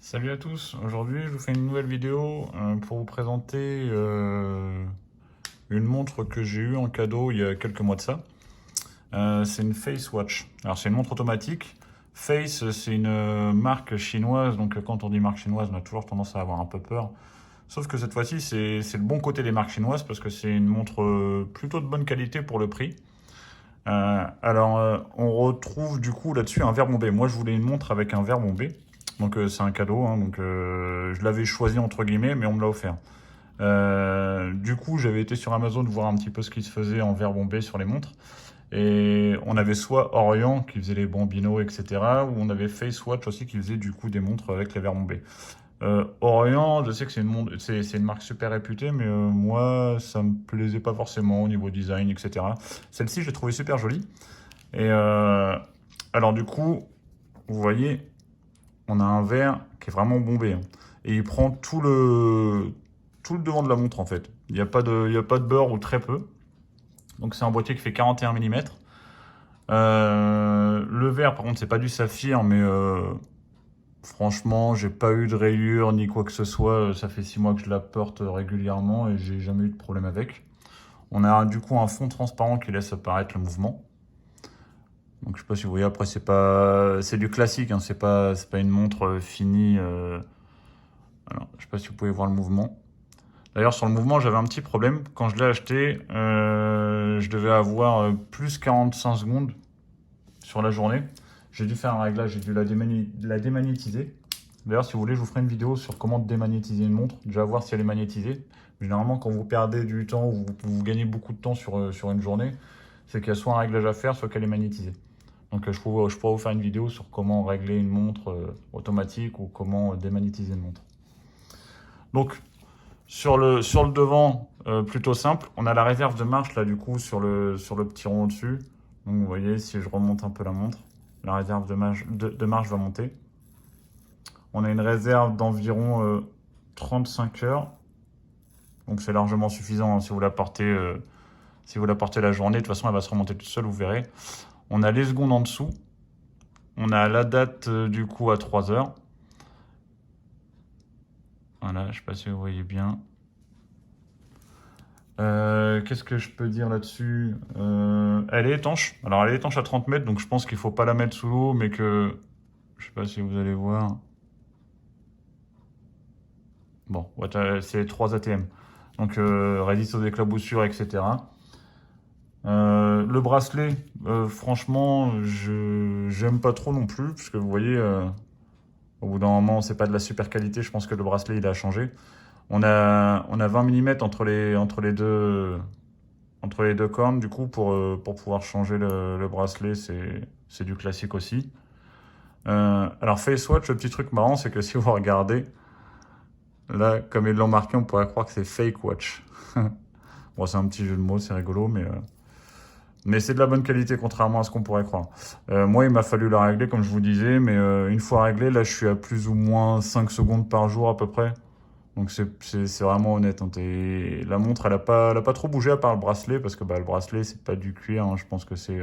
Salut à tous, aujourd'hui je vous fais une nouvelle vidéo pour vous présenter une montre que j'ai eue en cadeau il y a quelques mois de ça. C'est une Face Watch. Alors c'est une montre automatique. Face c'est une marque chinoise, donc quand on dit marque chinoise on a toujours tendance à avoir un peu peur. Sauf que cette fois-ci c'est le bon côté des marques chinoises parce que c'est une montre plutôt de bonne qualité pour le prix. On retrouve du coup là-dessus un verre bombé. Moi je voulais une montre avec un verre bombé. Donc c'est un cadeau, hein, je l'avais choisi entre guillemets, mais on me l'a offert. Du coup, j'avais été sur Amazon voir un petit peu ce qui se faisait en verre bombé sur les montres. Et on avait soit Orient qui faisait les Bambino, etc. Ou on avait Face Watch aussi qui faisait du coup des montres avec les verres bombés. Orient, je sais que c'est une marque super réputée, mais moi, ça me plaisait pas forcément au niveau design, etc. Celle-ci, je l'ai trouvée super jolie. Et alors du coup, vous voyez, on a un verre qui est vraiment bombé, hein. Et il prend tout le devant de la montre en fait. Il y a pas de beurre ou très peu. Donc c'est un boîtier qui fait 41 mm. Le verre par contre c'est pas du saphir, mais franchement j'ai pas eu de rayures ni quoi que ce soit. Ça fait 6 mois que je la porte régulièrement et j'ai jamais eu de problème avec. On a du coup un fond transparent qui laisse apparaître le mouvement. Donc je sais pas si vous voyez, après c'est du classique, hein, c'est pas une montre finie. Alors, je sais pas si vous pouvez voir le mouvement. D'ailleurs, sur le mouvement, j'avais un petit problème. Quand je l'ai acheté, je devais avoir plus 45 secondes sur la journée. J'ai dû faire un réglage, j'ai dû la démagnétiser. D'ailleurs, si vous voulez, je vous ferai une vidéo sur comment démagnétiser une montre. Déjà voir si elle est magnétisée. Généralement, quand vous perdez du temps ou vous gagnez beaucoup de temps sur une journée, c'est qu'il y a soit un réglage à faire, soit qu'elle est magnétisée. Donc, je pourrais vous faire une vidéo sur comment régler une montre automatique ou comment démagnétiser une montre. Donc, sur le devant, plutôt simple, on a la réserve de marche là du coup sur le petit rond au-dessus. Donc vous voyez, si je remonte un peu la montre, la réserve de marche va monter. On a une réserve d'environ 35 heures. Donc c'est largement suffisant, hein, si vous la portez la journée. De toute façon, elle va se remonter toute seule, vous verrez. On a les secondes en dessous. On a la date du coup à 3 heures. Voilà, je ne sais pas si vous voyez bien. Qu'est-ce que je peux dire là-dessus? Elle est étanche. Alors elle est étanche à 30 mètres, donc je pense qu'il faut pas la mettre sous l'eau, mais que... Je sais pas si vous allez voir. Bon, ouais, c'est 3 ATM. Donc résiste aux éclaboussures, etc. Le bracelet, franchement, j'aime pas trop non plus, parce que vous voyez, au bout d'un moment, c'est pas de la super qualité. Je pense que le bracelet, il a changé. On a 20 mm entre les deux cornes, du coup, pour pouvoir changer le bracelet, c'est du classique aussi. Alors, Face Watch, le petit truc marrant, c'est que si vous regardez, là, comme ils l'ont marqué, on pourrait croire que c'est Fake Watch. Bon, c'est un petit jeu de mots, c'est rigolo, mais c'est de la bonne qualité, contrairement à ce qu'on pourrait croire. Moi, il m'a fallu la régler, comme je vous disais, mais une fois réglée, là, je suis à plus ou moins 5 secondes par jour à peu près. Donc c'est vraiment honnête, hein. La montre, elle a pas trop bougé à part le bracelet, parce que bah, le bracelet, c'est pas du cuir, hein. Je pense que c'est...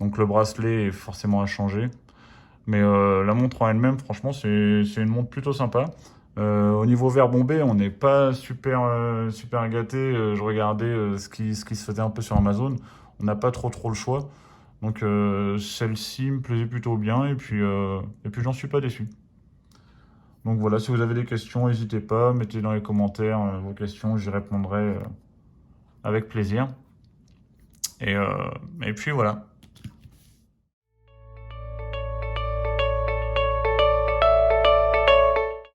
Donc le bracelet est forcément à changer. Mais la montre en elle-même, franchement, c'est une montre plutôt sympa. Au niveau verre bombé, on n'est pas super gâté. Je regardais ce qui se faisait un peu sur Amazon. On n'a pas trop le choix. Donc celle-ci me plaisait plutôt bien et puis j'en suis pas déçu. Donc voilà, si vous avez des questions, n'hésitez pas, mettez dans les commentaires vos questions, j'y répondrai avec plaisir. Et, euh, et puis voilà.